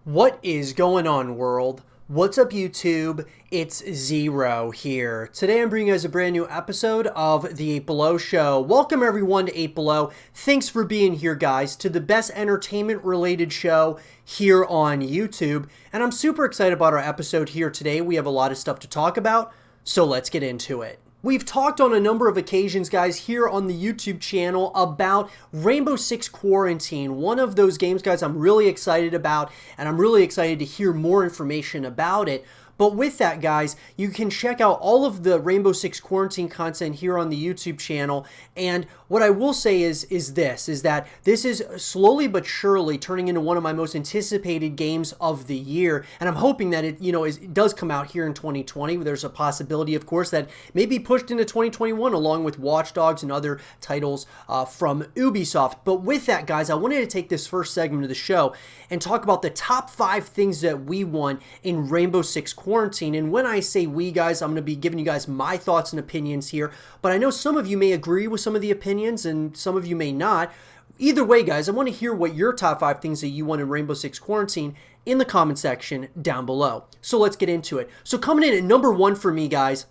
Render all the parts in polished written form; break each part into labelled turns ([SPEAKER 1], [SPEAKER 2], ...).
[SPEAKER 1] What is going on, world? What's up, YouTube? It's Zero here. Today I'm bringing you guys a brand new episode of the 8 Below Show. Welcome everyone to 8 Below. Thanks for being here, guys, to the best entertainment related show here on YouTube. And I'm super excited about our episode here today. We have a lot of stuff to talk about, so let's get into it. We've talked on a number of occasions, guys, here on the YouTube channel about Rainbow Six Quarantine, one of those games, guys, I'm really excited about, and I'm really excited to hear more information about it. But with that, guys, you can check out all of the Rainbow Six Quarantine content here on the YouTube channel. And what I will say is that this is slowly but surely turning into one of my most anticipated games of the year. And I'm hoping that it does come out here in 2020. There's a possibility, of course, that may be pushed into 2021 along with Watch Dogs and other titles from Ubisoft. But with that, guys, I wanted to take this first segment of the show and talk about the top 5 things that we want in Rainbow Six Quarantine. And when I say we, guys, I'm going to be giving you guys my thoughts and opinions here, but I know some of you may agree with some of the opinions and some of you may not. Either way, guys, I want to hear what your top 5 things that you want in Rainbow Six Quarantine in the comment section down below. So let's get into it. So coming in at number 1 for me, guys,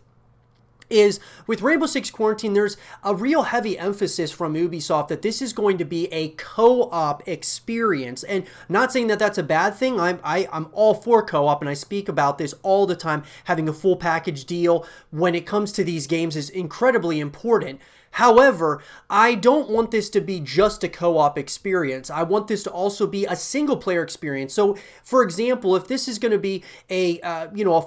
[SPEAKER 1] is with Rainbow Six Quarantine, there's a real heavy emphasis from Ubisoft that this is going to be a co-op experience. And not saying that that's a bad thing. I'm all for co-op, and I speak about this all the time. Having a full package deal when it comes to these games is incredibly important. However, I don't want this to be just a co-op experience. I want this to also be a single-player experience. So, for example, if this is going to be a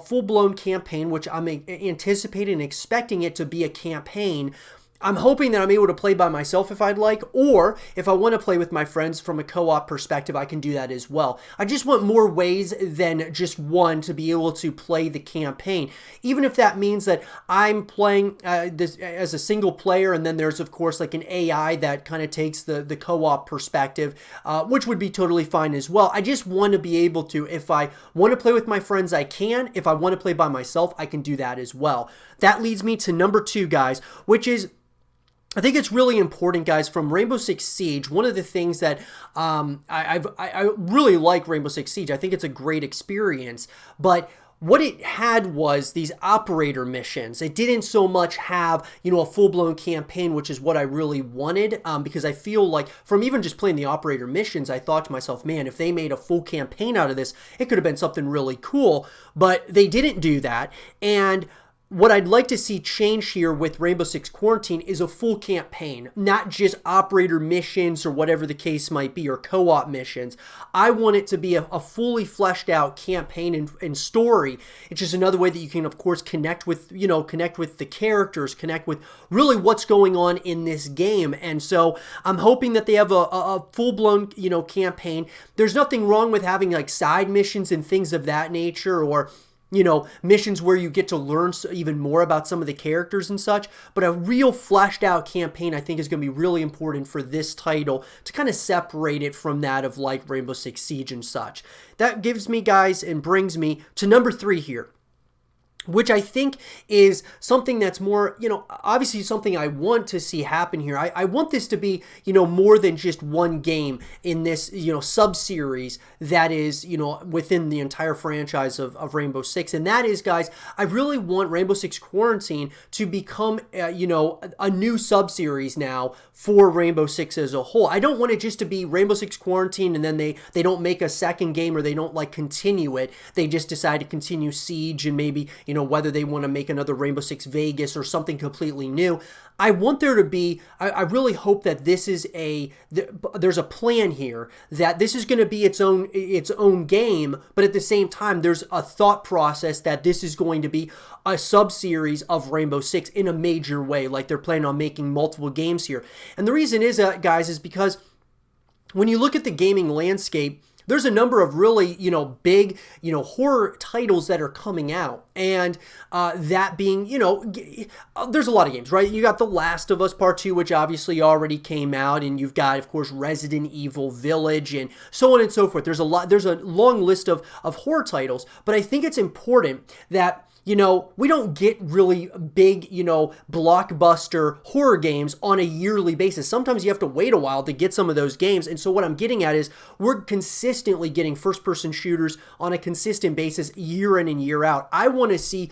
[SPEAKER 1] full-blown campaign, which I'm anticipating and expecting it to be a campaign, I'm hoping that I'm able to play by myself if I'd like, or if I want to play with my friends from a co-op perspective, I can do that as well. I just want more ways than just one to be able to play the campaign, even if that means that I'm playing this as a single player, and then there's, of course, like an AI that kind of takes the co-op perspective, which would be totally fine as well. I just want to be able to, if I want to play with my friends, I can. If I want to play by myself, I can do that as well. That leads me to number 2, guys, which is, I think it's really important, guys, from Rainbow Six Siege. One of the things that I really like Rainbow Six Siege. I think it's a great experience, but what it had was these operator missions. It didn't so much have, a full-blown campaign, which is what I really wanted, because I feel like from even just playing the operator missions, I thought to myself, man, if they made a full campaign out of this, it could have been something really cool, but they didn't do that. And what I'd like to see change here with Rainbow Six Quarantine is a full campaign, not just operator missions or whatever the case might be, or co-op missions. I want it to be a fully fleshed out campaign and story. It's just another way that you can, of course, connect with the characters, connect with really what's going on in this game. And so I'm hoping that they have a full-blown, campaign. There's nothing wrong with having like side missions and things of that nature, or missions where you get to learn even more about some of the characters and such. But a real fleshed out campaign, I think, is going to be really important for this title to kind of separate it from that of like Rainbow Six Siege and such. That gives me, guys, and brings me to number 3 here, which I think is something that's more, obviously something I want to see happen here. I want this to be, more than just one game in this, sub-series that is, within the entire franchise of Rainbow Six. And that is, guys, I really want Rainbow Six Quarantine to become, a new sub-series now for Rainbow Six as a whole. I don't want it just to be Rainbow Six Quarantine and then they don't make a second game, or they don't like continue it. They just decide to continue Siege and maybe, whether they want to make another Rainbow Six Vegas or something completely new. I want there to be, I really hope that this is there's a plan here, that this is going to be its own game, but at the same time, there's a thought process that this is going to be a sub-series of Rainbow Six in a major way, like they're planning on making multiple games here. And the reason is, guys, is because when you look at the gaming landscape, there's a number of really, big, horror titles that are coming out. And that being, there's a lot of games, right? You got The Last of Us Part 2, which obviously already came out. And you've got, of course, Resident Evil Village and so on and so forth. There's a long list of horror titles. But I think it's important that we don't get really big, blockbuster horror games on a yearly basis. Sometimes you have to wait a while to get some of those games. And so what I'm getting at is we're consistently getting first-person shooters on a consistent basis year in and year out. I want to see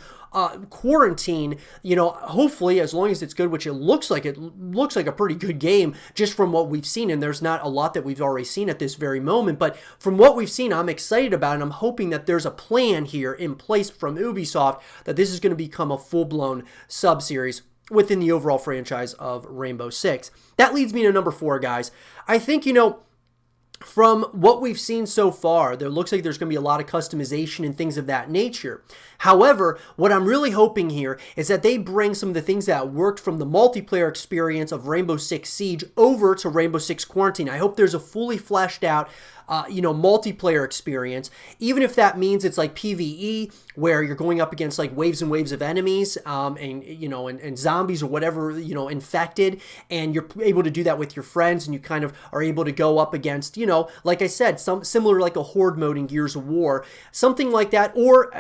[SPEAKER 1] Quarantine, hopefully, as long as it's good, which it looks like a pretty good game just from what we've seen, and there's not a lot that we've already seen at this very moment, but from what we've seen, I'm excited about it, and I'm hoping that there's a plan here in place from Ubisoft that this is going to become a full-blown sub-series within the overall franchise of Rainbow Six. That leads me to number 4, guys. I think, from what we've seen so far, there looks like there's going to be a lot of customization and things of that nature. However, what I'm really hoping here is that they bring some of the things that worked from the multiplayer experience of Rainbow Six Siege over to Rainbow Six Quarantine. I hope there's a fully fleshed out multiplayer experience, even if that means it's like PvE, where you're going up against like waves and waves of enemies, and zombies or whatever, infected, and you're able to do that with your friends, and you kind of are able to go up against, like I said, some similar like a horde mode in Gears of War, something like that. Or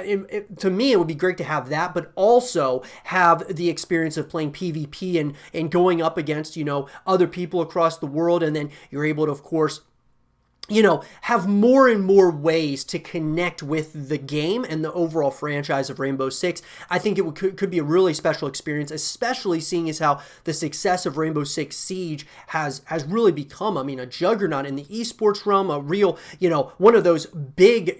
[SPEAKER 1] to me, it would be great to have that, but also have the experience of playing PvP and going up against, other people across the world, and then you're able to, of course, have more and more ways to connect with the game and the overall franchise of Rainbow Six. I think it could be a really special experience, especially seeing as how the success of Rainbow Six Siege has really become, a juggernaut in the esports realm, a real, one of those big,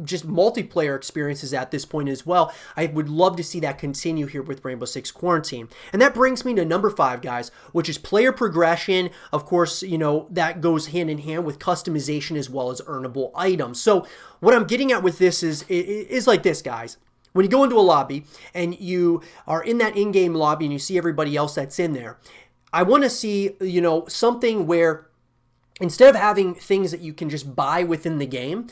[SPEAKER 1] just multiplayer experiences at this point as well. I would love to see that continue here with Rainbow Six Quarantine. And that brings me to number 5, guys, which is player progression. Of course, that goes hand in hand with customization as well as earnable items. So what I'm getting at with this is like this, guys. When you go into a lobby and you are in that in-game lobby and you see everybody else that's in there, I want to see, something where instead of having things that you can just buy within the game,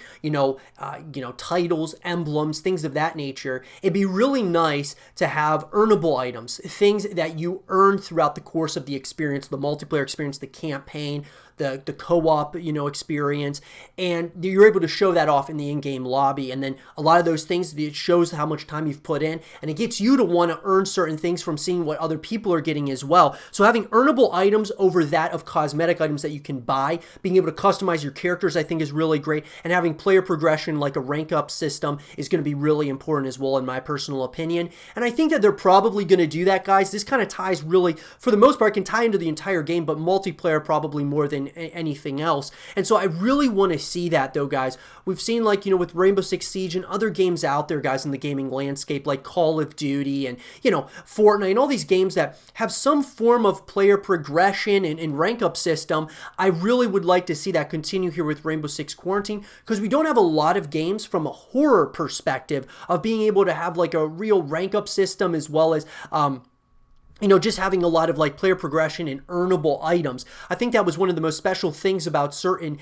[SPEAKER 1] titles, emblems, things of that nature, it'd be really nice to have earnable items, things that you earn throughout the course of the experience, the multiplayer experience, the campaign, the co-op, experience, and you're able to show that off in the in-game lobby. And then a lot of those things, it shows how much time you've put in, and it gets you to want to earn certain things from seeing what other people are getting as well. So having earnable items over that of cosmetic items that you can buy, being able to customize your characters, I think is really great, and having player progression like a rank up system is going to be really important as well, in my personal opinion. And I think that they're probably going to do that, guys. This kind of ties really, for the most part, can tie into the entire game, but multiplayer probably more than anything else. And so I really want to see that, though, guys. We've seen, like, with Rainbow Six Siege and other games out there, guys, in the gaming landscape, like Call of Duty and, Fortnite and all these games that have some form of player progression and rank up system. I really would like to see that continue here with Rainbow Six Quarantine, because we don't have a lot of games from a horror perspective of being able to have like a real rank up system, as well as just having a lot of like player progression and earnable items. I think that was one of the most special things about certain,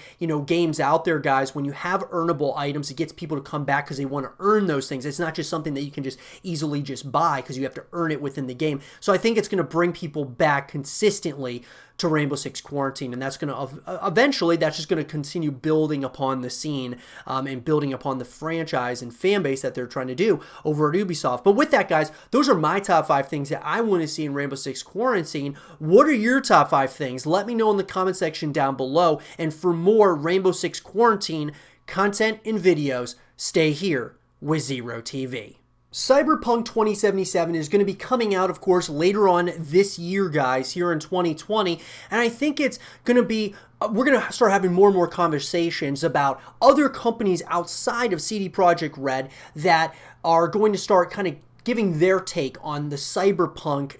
[SPEAKER 1] games out there, guys. When you have earnable items, it gets people to come back because they want to earn those things. It's not just something that you can just easily just buy, because you have to earn it within the game. So I think it's going to bring people back consistently to Rainbow Six Quarantine, and that's going to eventually, that's just going to continue building upon the scene and building upon the franchise and fan base that they're trying to do over at Ubisoft. But with that, guys, those are my top 5 things that I want to see in Rainbow Six Quarantine. What are your top 5 things? Let me know in the comment section down below. And for more Rainbow Six Quarantine content and videos, stay here with Zero TV. Cyberpunk 2077 is going to be coming out, of course, later on this year, guys, here in 2020, and I think it's going to be, we're going to start having more and more conversations about other companies outside of CD Projekt Red that are going to start kind of giving their take on the cyberpunk,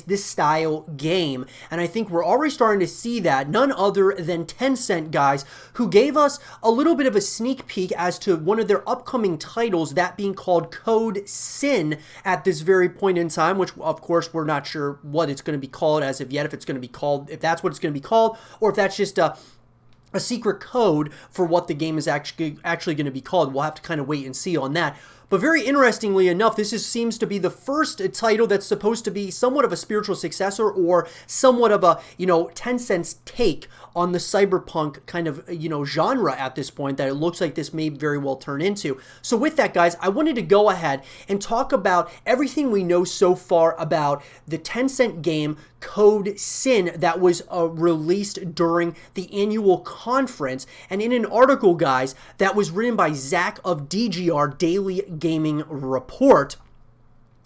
[SPEAKER 1] this style game. And I think we're already starting to see that. None other than Tencent, guys, who gave us a little bit of a sneak peek as to one of their upcoming titles, that being called Code Sin at this very point in time, which of course we're not sure what it's going to be called as of yet, if it's going to be called, if that's what it's going to be called, or if that's just a secret code for what the game is actually going to be called. We'll have to kind of wait and see on that. But very interestingly enough, seems to be the first title that's supposed to be somewhat of a spiritual successor or somewhat of a, Tencent's take on the cyberpunk kind of, genre at this point that it looks like this may very well turn into. So with that, guys, I wanted to go ahead and talk about everything we know so far about the Tencent game Code Sin that was released during the annual conference. And in an article, guys, that was written by Zach of DGR Daily Gaming Report,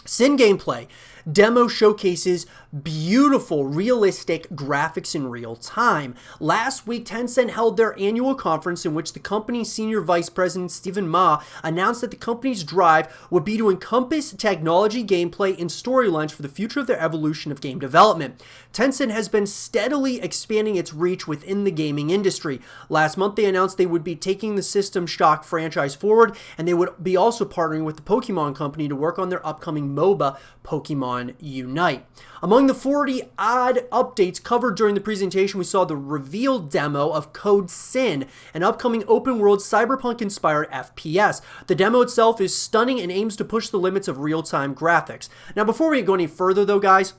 [SPEAKER 1] Sin gameplay demo showcases beautiful, realistic graphics in real time. Last week, Tencent held their annual conference in which the company's senior vice president, Stephen Ma, announced that the company's drive would be to encompass technology, gameplay, and storylines for the future of their evolution of game development. Tencent has been steadily expanding its reach within the gaming industry. Last month, they announced they would be taking the System Shock franchise forward, and they would be also partnering with the Pokemon Company to work on their upcoming MOBA, Pokemon Unite. Among the 40-odd updates covered during the presentation, we saw the revealed demo of Code Sin, an upcoming open-world cyberpunk-inspired FPS. The demo itself is stunning and aims to push the limits of real-time graphics. Now, before we go any further, though, guys,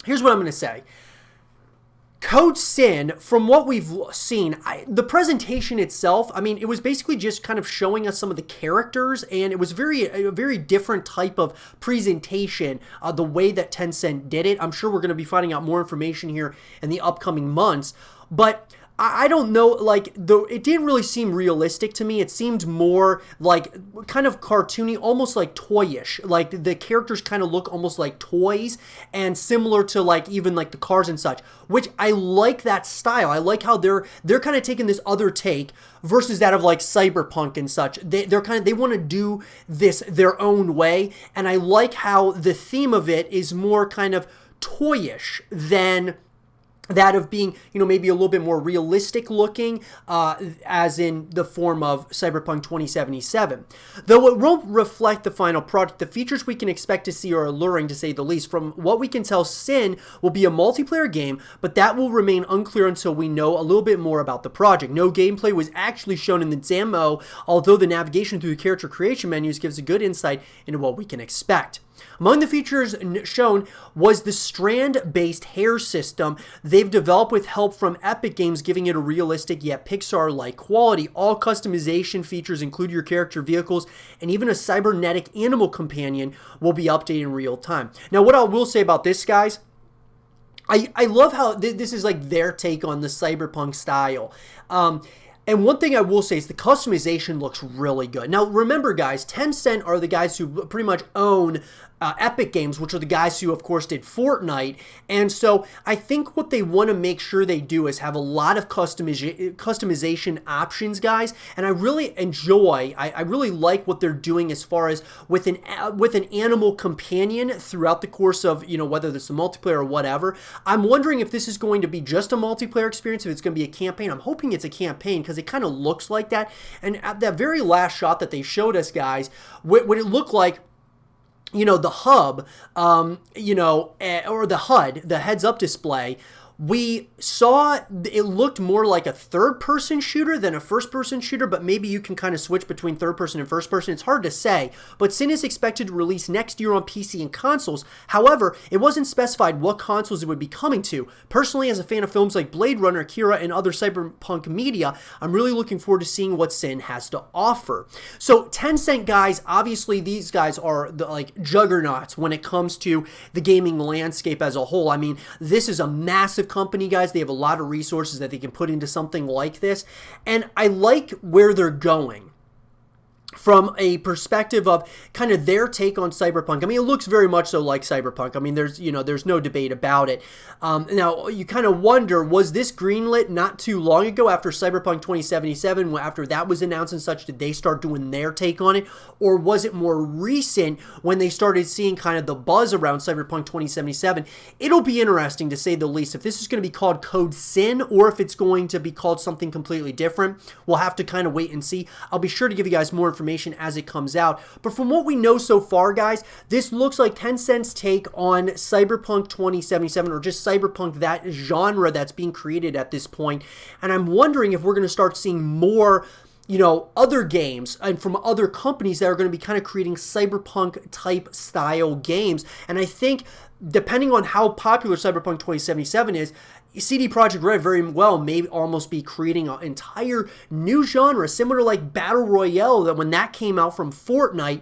[SPEAKER 1] here's what I'm going to say. Code Sin, from what we've seen, the presentation itself, it was basically just kind of showing us some of the characters, and it was a very different type of presentation, the way that Tencent did it. I'm sure we're going to be finding out more information here in the upcoming months, but I don't know, it didn't really seem realistic to me. It seemed more like kind of cartoony, almost like toyish. Like the characters kind of look almost like toys and similar to even the cars and such, which I like that style. I like how they're kind of taking this other take versus that of cyberpunk and such. They want to do this their own way, and I like how the theme of it is more kind of toyish than that of being, maybe a little bit more realistic looking, as in the form of Cyberpunk 2077. Though it won't reflect the final product, the features we can expect to see are alluring, to say the least. From what we can tell, Sin will be a multiplayer game, but that will remain unclear until we know a little bit more about the project. No gameplay was actually shown in the demo, although the navigation through the character creation menus gives a good insight into what we can expect. Among the features shown was the strand-based hair system they've developed with help from Epic Games, giving it a realistic yet Pixar-like quality. All customization features include your character vehicles, and even a cybernetic animal companion will be updated in real time. Now, what I will say about this, guys, I love how this is their take on the cyberpunk style. And one thing I will say is the customization looks really good. Now, remember, guys, Tencent are the guys who pretty much own Epic Games, which are the guys who, of course, did Fortnite. And so I think what they want to make sure they do is have a lot of customization options, guys. And I really enjoy, I really like what they're doing as far as with an animal companion throughout the course of, whether it's a multiplayer or whatever. I'm wondering if this is going to be just a multiplayer experience, if it's going to be a campaign. I'm hoping it's a campaign because it kind of looks like that. And at that very last shot that they showed us, guys, what it looked like, the hub, or the HUD, the heads-up display, we saw it looked more like a third-person shooter than a first-person shooter, but maybe you can kind of switch between third-person and first-person. It's hard to say, but Sin is expected to release next year on PC and consoles. However, it wasn't specified what consoles it would be coming to. Personally, as a fan of films like Blade Runner, Akira, and other cyberpunk media, I'm really looking forward to seeing what Sin has to offer. So Tencent, guys, obviously these guys are the juggernauts when it comes to the gaming landscape as a whole. This is a massive company, guys. They have a lot of resources that they can put into something like this, and I like where they're going from a perspective of kind of their take on cyberpunk. It looks very much so like cyberpunk. There's no debate about it. Now, you kind of wonder, was this greenlit not too long ago after Cyberpunk 2077, after that was announced and such, did they start doing their take on it? Or was it more recent when they started seeing kind of the buzz around Cyberpunk 2077? It'll be interesting, to say the least, if this is going to be called Code Sin or if it's going to be called something completely different. We'll have to kind of wait and see. I'll be sure to give you guys more information as it comes out. But from what we know so far, guys, this looks like Tencent's take on Cyberpunk 2077, or just cyberpunk, that genre that's being created at this point. And I'm wondering if we're going to start seeing more other games and from other companies that are going to be kind of creating cyberpunk type style games. And I think depending on how popular Cyberpunk 2077 is, CD Projekt Red very well may almost be creating an entire new genre, similar to like Battle Royale, that when that came out from Fortnite.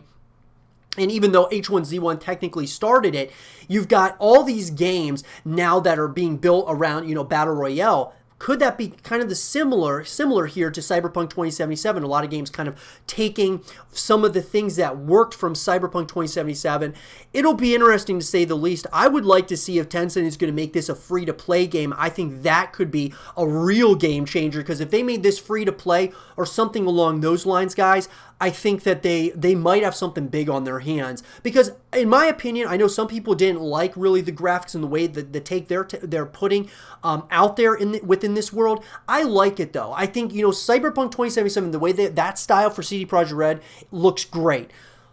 [SPEAKER 1] And even though H1Z1 technically started it, you've got all these games now that are being built around, Battle Royale. Could that be kind of the similar here to Cyberpunk 2077? A lot of games kind of taking some of the things that worked from Cyberpunk 2077. It'll be interesting to say the least. I would like to see if Tencent is going to make this a free-to-play game. I think that could be a real game changer, because if they made this free-to-play or something along those lines, guys, I think that they might have something big on their hands. Because in my opinion, I know some people didn't like really the graphics and the way that the take they're putting out there within this world. I like it though. I think Cyberpunk 2077, the way that style for CD Projekt Red looks great.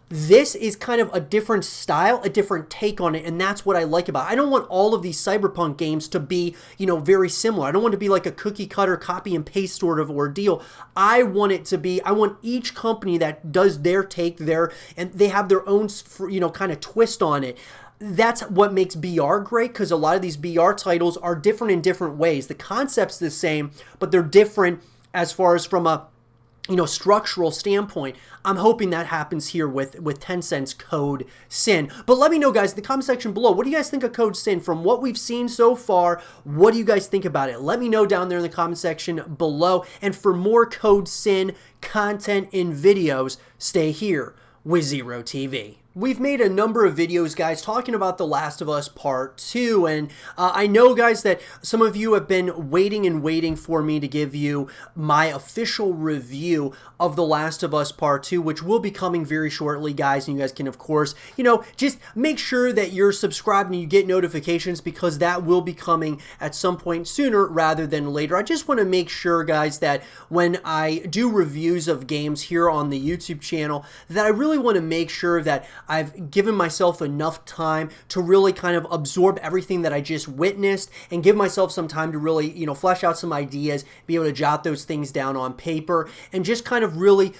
[SPEAKER 1] This is kind of a different style, a different take on it, and that's what I like about it. I don't want all of these Cyberpunk games to be, very similar. I don't want it to be like a cookie cutter, copy and paste sort of ordeal. I want each company that does their take and they have their own, kind of twist on it. That's what makes BR great, because a lot of these BR titles are different in different ways. The concept's the same, but they're different as far as from a structural standpoint. I'm hoping that happens here with Tencent's Code Sin. But let me know, guys, in the comment section below, what do you guys think of Code Sin? From what we've seen so far, what do you guys think about it? Let me know down there in the comment section below. And for more Code Sin content and videos, stay here with Zero TV. We've made a number of videos, guys, talking about The Last of Us Part 2, and I know, guys, that some of you have been waiting for me to give you my official review of The Last of Us Part 2, which will be coming very shortly, guys, and you guys can, of course, just make sure that you're subscribed and you get notifications, because that will be coming at some point sooner rather than later. I just want to make sure, guys, that when I do reviews of games here on the YouTube channel, that I really want to make sure that I've given myself enough time to really kind of absorb everything that I just witnessed and give myself some time to really, flesh out some ideas, be able to jot those things down on paper, and just kind of really,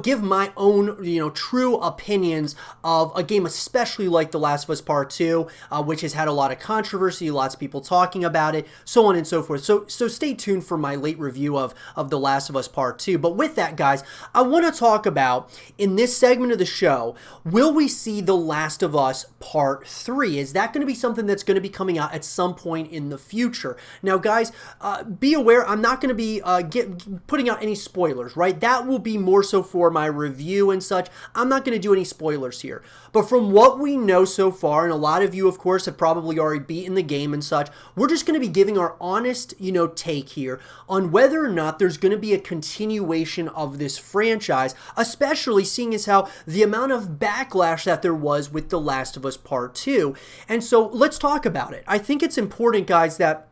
[SPEAKER 1] give my own, true opinions of a game, especially like The Last of Us Part 2, which has had a lot of controversy, lots of people talking about it, so on and so forth. So stay tuned for my late review of The Last of Us Part 2. But with that, guys, I want to talk about, in this segment of the show, will we see The Last of Us Part 3? Is that going to be something that's going to be coming out at some point in the future? Now, guys, be aware, I'm not going to be putting out any spoilers, right? That will be more so for my review and such. I'm not going to do any spoilers here. But from what we know so far, and a lot of you, of course, have probably already beaten the game and such, we're just going to be giving our honest, take here on whether or not there's going to be a continuation of this franchise, especially seeing as how the amount of backlash that there was with The Last of Us Part 2. And so let's talk about it. I think it's important, guys, that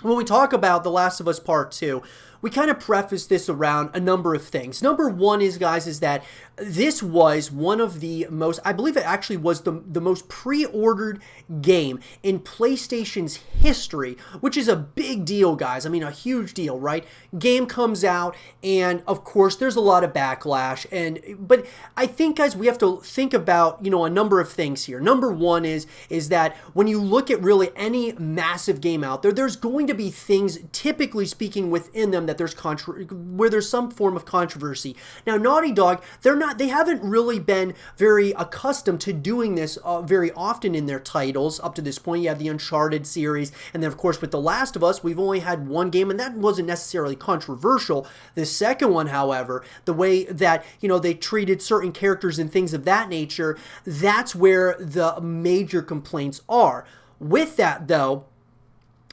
[SPEAKER 1] when we talk about The Last of Us Part 2, we kind of preface this around a number of things. Number one is, guys, is that this was one of the most, I believe it actually was the most pre-ordered game in PlayStation's history, which is a big deal, guys. I mean, a huge deal, right? Game comes out, and of course, there's a lot of backlash. But I think, guys, we have to think about, a number of things here. Number one is that when you look at really any massive game out there, there's going to be things, typically speaking, within them that where there's some form of controversy. Now, Naughty Dog, they haven't really been very accustomed to doing this very often in their titles up to this point. You have the Uncharted series, and then of course with The Last of Us, we've only had one game, and that wasn't necessarily controversial. The second one, however, the way that they treated certain characters and things of that nature, that's where the major complaints are. With that, though,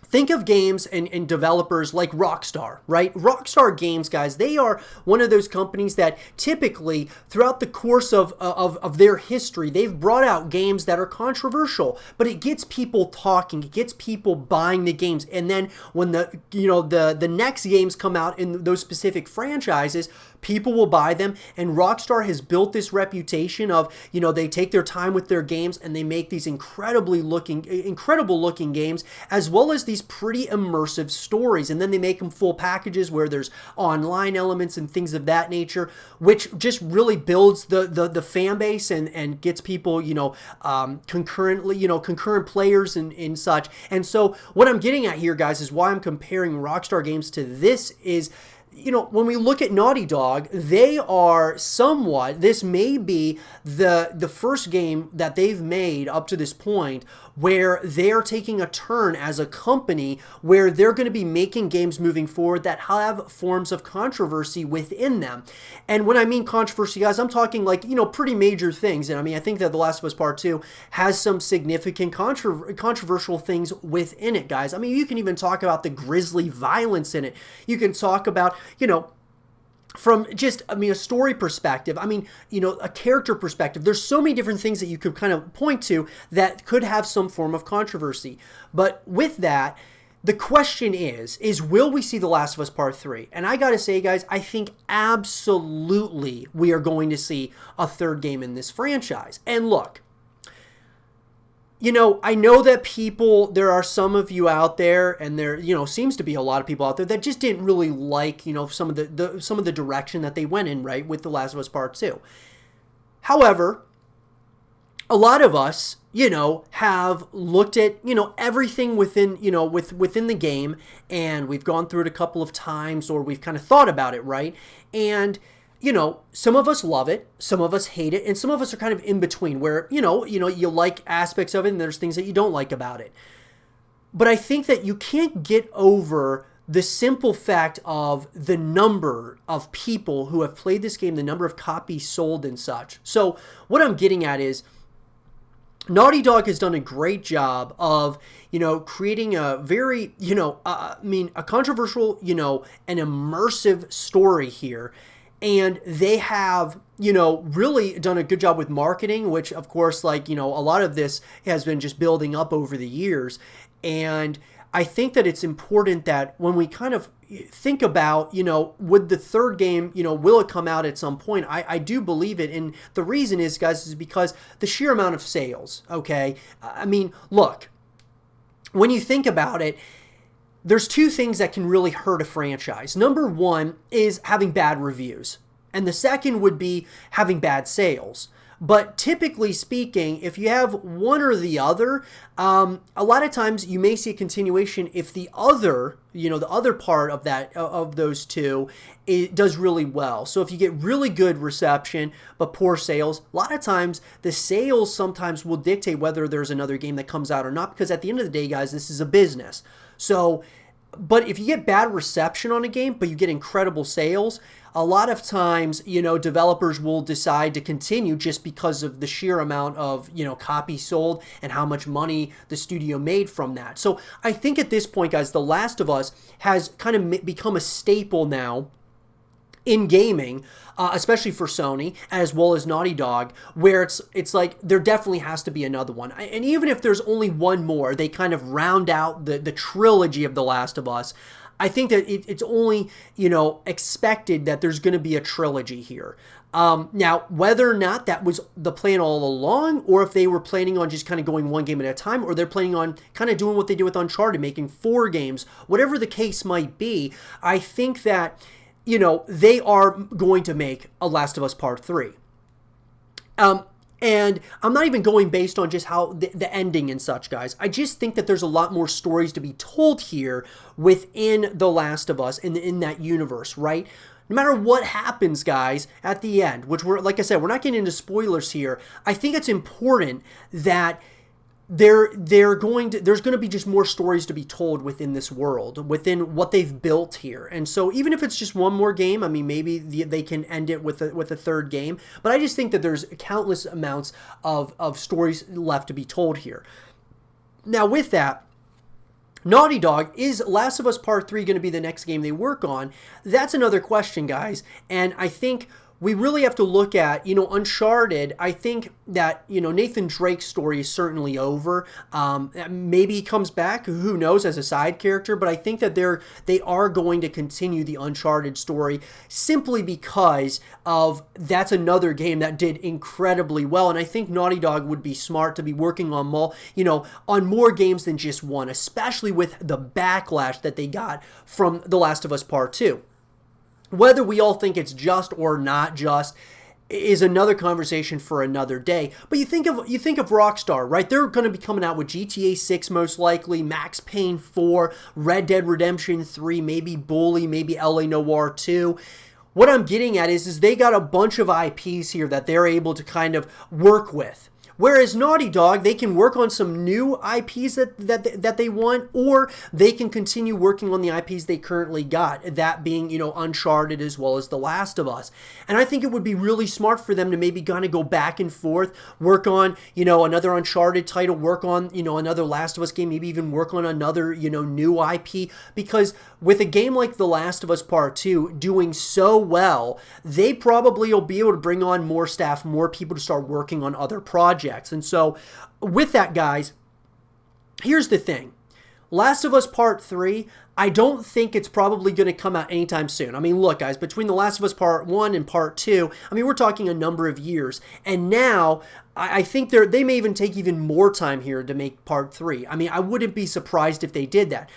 [SPEAKER 1] think of games and developers like Rockstar, right? Rockstar Games, guys, they are one of those companies that typically, throughout the course of their history, they've brought out games that are controversial, but it gets people talking, it gets people buying the games, and then when the next games come out in those specific franchises, people will buy them, and Rockstar has built this reputation of, they take their time with their games, and they make these incredible looking games, as well as these pretty immersive stories. And then they make them full packages where there's online elements and things of that nature, which just really builds the fan base and gets people, concurrently, concurrent players and such. And so what I'm getting at here, guys, is why I'm comparing Rockstar Games to this is, when we look at Naughty Dog, they are somewhat, this may be the first game that they've made up to this point where they're taking a turn as a company where they're going to be making games moving forward that have forms of controversy within them. And when I mean controversy, guys, I'm talking like, pretty major things. And I mean, I think that The Last of Us Part 2 has some significant controversial things within it, guys. I mean, you can even talk about the grisly violence in it. You can talk about, from just, a story perspective, a character perspective, there's so many different things that you could kind of point to that could have some form of controversy. But with that, the question is will we see The Last of Us Part 3? And I gotta say, guys, I think absolutely we are going to see a third game in this franchise. And look, I know that there are some of you out there, and there, seems to be a lot of people out there that just didn't really like, some of the direction that they went in, right, with The Last of Us Part 2. However, a lot of us, have looked at, everything within, within the game, and we've gone through it a couple of times, or we've kind of thought about it, right? And some of us love it, some of us hate it, and some of us are kind of in between where, you like aspects of it and there's things that you don't like about it. But I think that you can't get over the simple fact of the number of people who have played this game, the number of copies sold and such. So what I'm getting at is Naughty Dog has done a great job of, creating a very, a controversial, an immersive story here. And they have, really done a good job with marketing, which, of course, a lot of this has been just building up over the years. And I think that it's important that when we kind of think about, would the third game, will it come out at some point? I do believe it. And the reason is, guys, is because the sheer amount of sales, okay? Look, when you think about it, there's two things that can really hurt a franchise. Number one is having bad reviews, and the second would be having bad sales. But typically speaking, if you have one or the other, a lot of times you may see a continuation if the other, the other part of that, of those two, it does really well. So if you get really good reception but poor sales, a lot of times the sales sometimes will dictate whether there's another game that comes out or not, because at the end of the day, guys, this is a business. So, but if you get bad reception on a game, but you get incredible sales, a lot of times, developers will decide to continue just because of the sheer amount of, copies sold and how much money the studio made from that. So I think at this point, guys, The Last of Us has kind of become a staple now in gaming, especially for Sony, as well as Naughty Dog, where it's like there definitely has to be another one. And even if there's only one more, they kind of round out the trilogy of The Last of Us. I think that it's only, expected that there's going to be a trilogy here. Now, whether or not that was the plan all along, or if they were planning on just kind of going one game at a time, or they're planning on kind of doing what they did with Uncharted, making 4 games, whatever the case might be, I think that they are going to make a Last of Us Part 3. And I'm not even going based on just how the ending and such, guys. I just think that there's a lot more stories to be told here within The Last of Us in that universe, right? No matter what happens, guys, at the end, which like I said, we're not getting into spoilers here. I think it's important that there's going to be just more stories to be told within this world, within what they've built here. And so even if it's just one more game, maybe they can end it with a third game. But I just think that there's countless amounts of stories left to be told here. Now with that, Naughty Dog, is Last of Us Part 3 going to be the next game they work on? That's another question, guys. And I think we really have to look at, Uncharted. I think that, Nathan Drake's story is certainly over. Maybe he comes back, who knows, as a side character, but I think that they are going to continue the Uncharted story simply because of that's another game that did incredibly well. And I think Naughty Dog would be smart to be working on more games than just one, especially with the backlash that they got from The Last of Us Part 2. Whether we all think it's just or not just is another conversation for another day. But you think of Rockstar, right? They're going to be coming out with GTA 6 most likely, Max Payne 4, Red Dead Redemption 3, maybe Bully, maybe LA Noire 2. What I'm getting at is they got a bunch of IPs here that they're able to kind of work with. Whereas Naughty Dog, they can work on some new IPs that they want, or they can continue working on the IPs they currently got, that being, Uncharted as well as The Last of Us. And I think it would be really smart for them to maybe kind of go back and forth, work on, another Uncharted title, work on, another Last of Us game, maybe even work on another, new IP, because with a game like The Last of Us Part 2 doing so well, they probably will be able to bring on more staff, more people to start working on other projects. And so with that, guys, here's the thing. Last of Us Part 3, I don't think it's probably going to come out anytime soon. I mean, look, guys, between The Last of Us Part 1 and Part 2, I mean, we're talking a number of years. And now, I think they may even take even more time here to make Part 3. I mean, I wouldn't be surprised if they did that.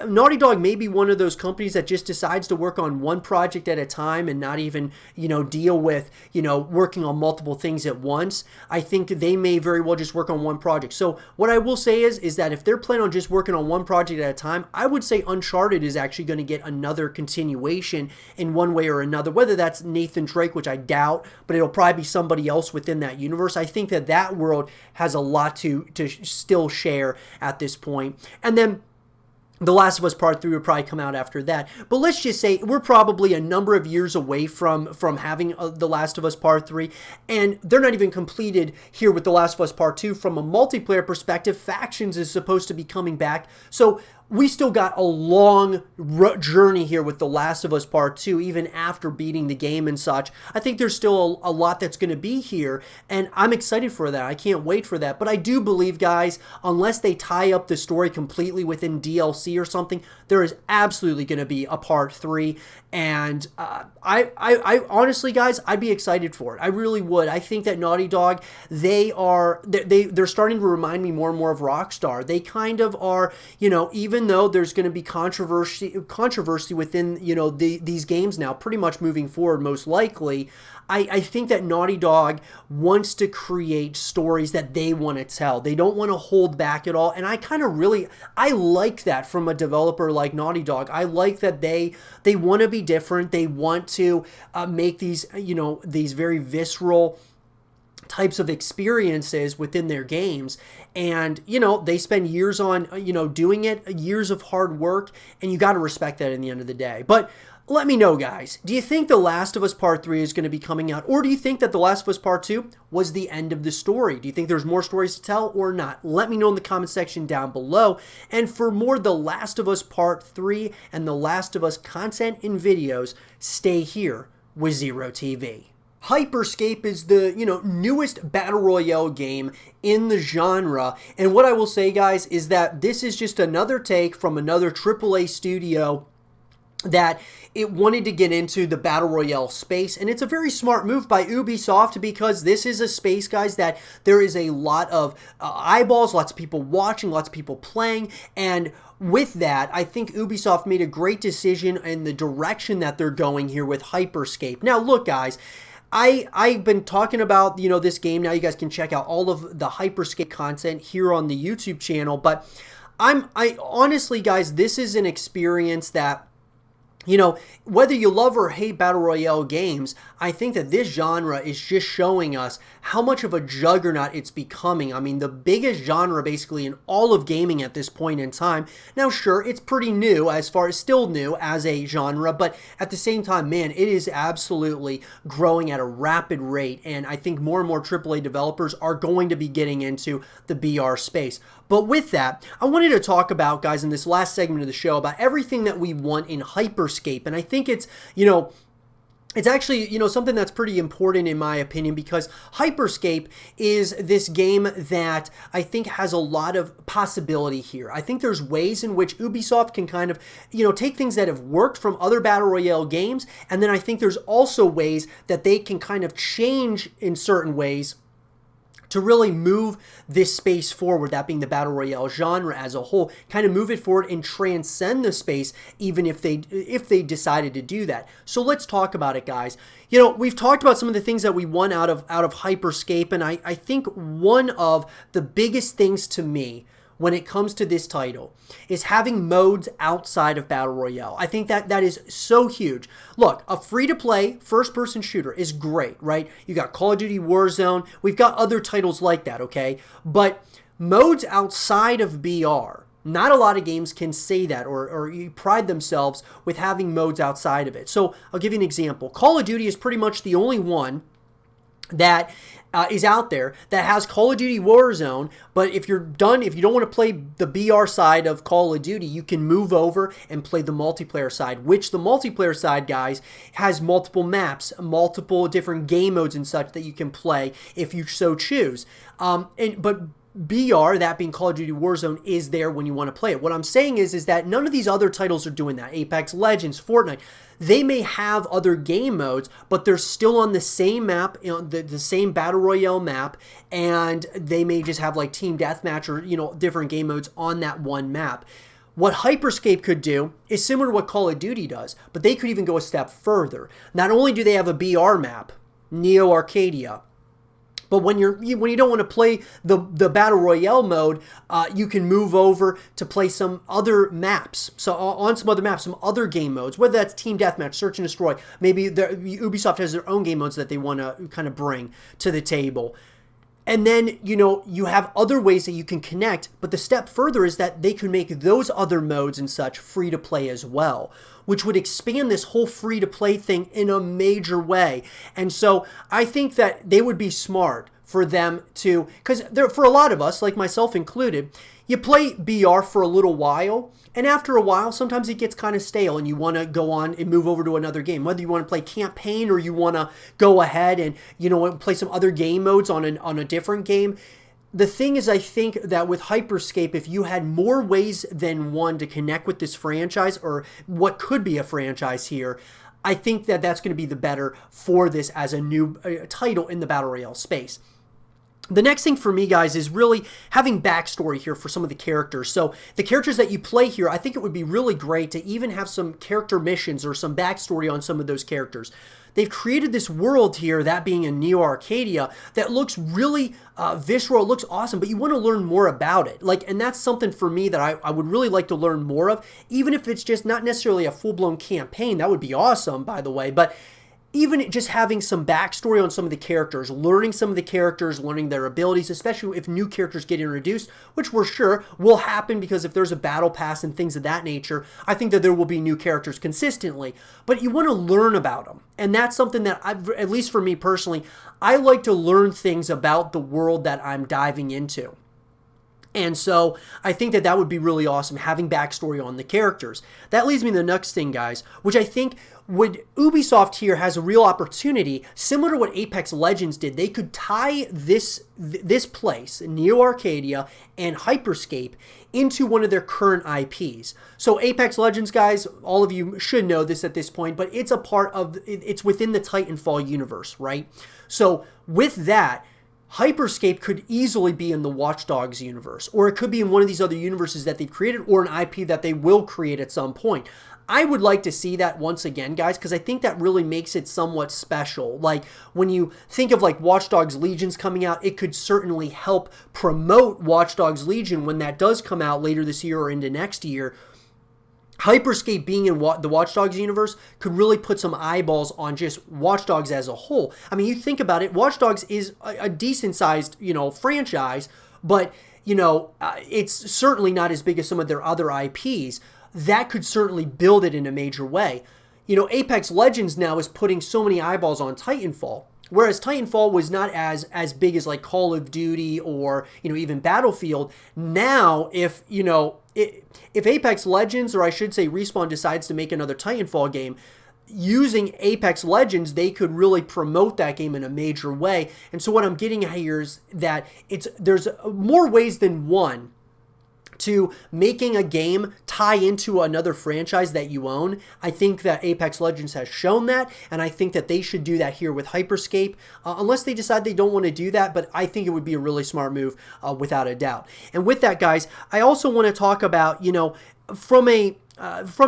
[SPEAKER 1] Naughty Dog may be one of those companies that just decides to work on one project at a time and not even, deal with, working on multiple things at once. I think they may very well just work on one project. So what I will say is that if they're planning on just working on one project at a time, I would say Uncharted is actually going to get another continuation in one way or another, whether that's Nathan Drake, which I doubt, but it'll probably be somebody else within that universe. I think that world has a lot to still share at this point. And then The Last of Us Part 3 would probably come out after that. But let's just say we're probably a number of years away from having The Last of Us Part 3. And they're not even completed here with The Last of Us Part 2. From a multiplayer perspective, Factions is supposed to be coming back. So we still got a long journey here with The Last of Us Part 2, even after beating the game and such. I think there's still a lot that's going to be here, and I'm excited for that. I can't wait for that. But I do believe, guys, unless they tie up the story completely within DLC or something, there is absolutely going to be a Part 3. And I honestly, guys, I'd be excited for it. I really would. I think that Naughty Dog, they're starting to remind me more and more of Rockstar. They kind of are, even though there's going to be controversy within, these games now, pretty much moving forward, most likely, I think that Naughty Dog wants to create stories that they want to tell. They don't want to hold back at all. And I like that from a developer like Naughty Dog. I like that they want to be different. They want to make these, these very visceral types of experiences within their games. And, they spend years on, doing it, years of hard work, and you got to respect that in the end of the day. But let me know, guys, do you think The Last of Us Part 3 is going to be coming out? Or do you think that The Last of Us Part 2 was the end of the story? Do you think there's more stories to tell or not? Let me know in the comment section down below. And for more The Last of Us Part 3 and The Last of Us content and videos, stay here with Zero TV. Hyperscape is the, newest Battle Royale game in the genre. And what I will say, guys, is that this is just another take from another AAA studio that it wanted to get into the Battle Royale space. And it's a very smart move by Ubisoft, because this is a space, guys, that there is a lot of eyeballs, lots of people watching, lots of people playing. And with that, I think Ubisoft made a great decision in the direction that they're going here with Hyperscape. Now, look, guys, I've been talking about, this game. Now you guys can check out all of the Hyperscape content here on the YouTube channel. But I honestly, guys, this is an experience that, whether you love or hate Battle Royale games, I think that this genre is just showing us how much of a juggernaut it's becoming. I mean, the biggest genre basically in all of gaming at this point in time. Now, sure, it's pretty new still new as a genre, but at the same time, man, it is absolutely growing at a rapid rate. And I think more and more AAA developers are going to be getting into the BR space. But with that, I wanted to talk about, guys, in this last segment of the show, about everything that we want in Hyperscape. And I think it's, It's actually, something that's pretty important in my opinion, because Hyperscape is this game that I think has a lot of possibility here. I think there's ways in which Ubisoft can kind of, take things that have worked from other Battle Royale games, and then I think there's also ways that they can kind of change in certain ways to really move this space forward, that being the Battle Royale genre as a whole, kind of move it forward and transcend the space, even if they decided to do that. So let's talk about it, guys. We've talked about some of the things that we won out of Hyperscape, and I think one of the biggest things to me when it comes to this title is having modes outside of Battle Royale. I think that is so huge. Look, a free-to-play first-person shooter is great, right? You got Call of Duty Warzone. We've got other titles like that, okay? But modes outside of BR, not a lot of games can say that or pride themselves with having modes outside of it. So I'll give you an example. Call of Duty is pretty much the only one that is out there that has Call of Duty Warzone, but if you don't want to play the BR side of Call of Duty, you can move over and play the multiplayer side, which the multiplayer side, guys, has multiple maps, multiple different game modes and such that you can play if you so choose. But BR, that being Call of Duty Warzone, is there when you want to play it. What I'm saying is that none of these other titles are doing that. Apex Legends, Fortnite, they may have other game modes, but they're still on the same map, the same Battle Royale map, and they may just have like Team Deathmatch or, different game modes on that one map. What Hyperscape could do is similar to what Call of Duty does, but they could even go a step further. Not only do they have a BR map, Neo Arcadia, but when you don't want to play the Battle Royale mode, you can move over to play some other maps. So on some other maps, some other game modes, whether that's Team Deathmatch, Search and Destroy. Maybe Ubisoft has their own game modes that they want to kind of bring to the table. And then, you have other ways that you can connect, but the step further is that they can make those other modes and such free to play as well, which would expand this whole free to play thing in a major way. And so I think that they would be smart for them to, because for a lot of us, like myself included, you play BR for a little while, and after a while, sometimes it gets kind of stale and you want to go on and move over to another game. Whether you want to play campaign or you want to go ahead and, play some other game modes on a different game. The thing is, I think that with Hyperscape, if you had more ways than one to connect with this franchise, or what could be a franchise here, I think that that's going to be the better for this as a new title in the Battle Royale space. The next thing for me, guys, is really having backstory here for some of the characters. So the characters that you play here, I think it would be really great to even have some character missions or some backstory on some of those characters. They've created this world here, that being in Neo Arcadia, that looks really visceral, it looks awesome, but you want to learn more about it. And that's something for me that I would really like to learn more of, even if it's just not necessarily a full-blown campaign. That would be awesome, by the way, but even just having some backstory on some of the characters, learning some of the characters, learning their abilities, especially if new characters get introduced, which we're sure will happen because if there's a battle pass and things of that nature, I think that there will be new characters consistently. But you want to learn about them. And that's something that, at least for me personally, I like to learn things about the world that I'm diving into. And so I think that would be really awesome, having backstory on the characters. That leads me to the next thing, guys, which I think Ubisoft here has a real opportunity, similar to what Apex Legends did. They could tie this place, Neo Arcadia and Hyperscape, into one of their current IPs. So Apex Legends, guys, all of you should know this at this point, but it's it's within the Titanfall universe, right? So with that, Hyperscape could easily be in the Watch Dogs universe, or it could be in one of these other universes that they've created, or an IP that they will create at some point. I would like to see that once again, guys, because I think that really makes it somewhat special. Like, when you think of like Watch Dogs Legion's coming out, it could certainly help promote Watch Dogs Legion when that does come out later this year or into next year. Hyperscape being in the Watch Dogs universe could really put some eyeballs on just Watch Dogs as a whole. I mean, you think about it, Watch Dogs is a decent-sized, franchise, but, it's certainly not as big as some of their other IPs. That could certainly build it in a major way. Apex Legends now is putting so many eyeballs on Titanfall, whereas Titanfall was not as big as like Call of Duty or, even Battlefield. Now, if Apex Legends, or I should say Respawn, decides to make another Titanfall game, using Apex Legends, they could really promote that game in a major way. And so what I'm getting at here is that there's more ways than one to making a game tie into another franchise that you own. I think that Apex Legends has shown that, and I think that they should do that here with Hyperscape, unless they decide they don't want to do that, but I think it would be a really smart move without a doubt. And with that, guys, I also want to talk about, from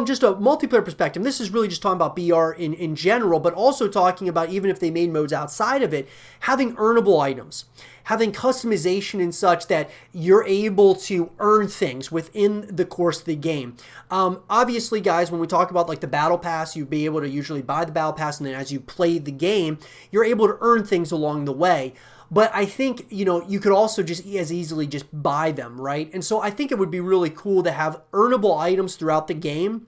[SPEAKER 1] just a multiplayer perspective, this is really just talking about BR in general, but also talking about even if they made modes outside of it, having earnable items, having customization and such that you're able to earn things within the course of the game. Obviously, guys, when we talk about like the Battle Pass, you'd be able to usually buy the Battle Pass, and then as you play the game, you're able to earn things along the way. But I think, you could also just as easily just buy them, right? And so I think it would be really cool to have earnable items throughout the game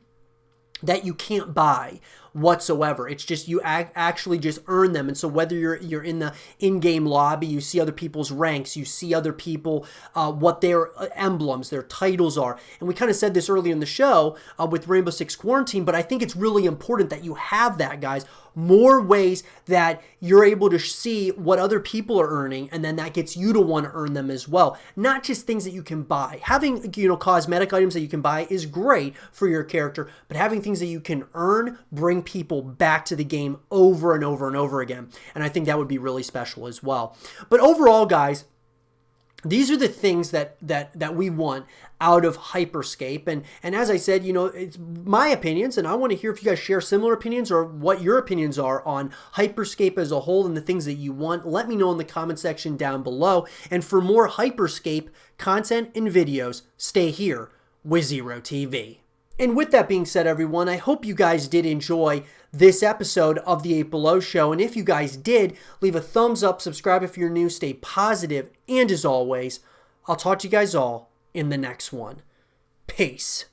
[SPEAKER 1] that you can't buy whatsoever. It's just you actually just earn them. And so whether you're in the in-game lobby, you see other people's ranks, you see other people, what their emblems, their titles are. And we kind of said this earlier in the show with Rainbow Six Quarantine, but I think it's really important that you have that, guys. More ways that you're able to see what other people are earning, and then that gets you to want to earn them as well. Not just things that you can buy. Having, cosmetic items that you can buy is great for your character, but having things that you can earn bring people back to the game over and over and over again. And I think that would be really special as well. But overall, guys, these are the things that we want out of Hyperscape. And as I said, it's my opinions, and I want to hear if you guys share similar opinions or what your opinions are on Hyperscape as a whole and the things that you want. Let me know in the comment section down below. And for more Hyperscape content and videos, stay here with Zero TV. And with that being said, everyone, I hope you guys did enjoy this episode of the 8 Below Show. And if you guys did, leave a thumbs up, subscribe if you're new, stay positive, and as always, I'll talk to you guys all in the next one. Peace.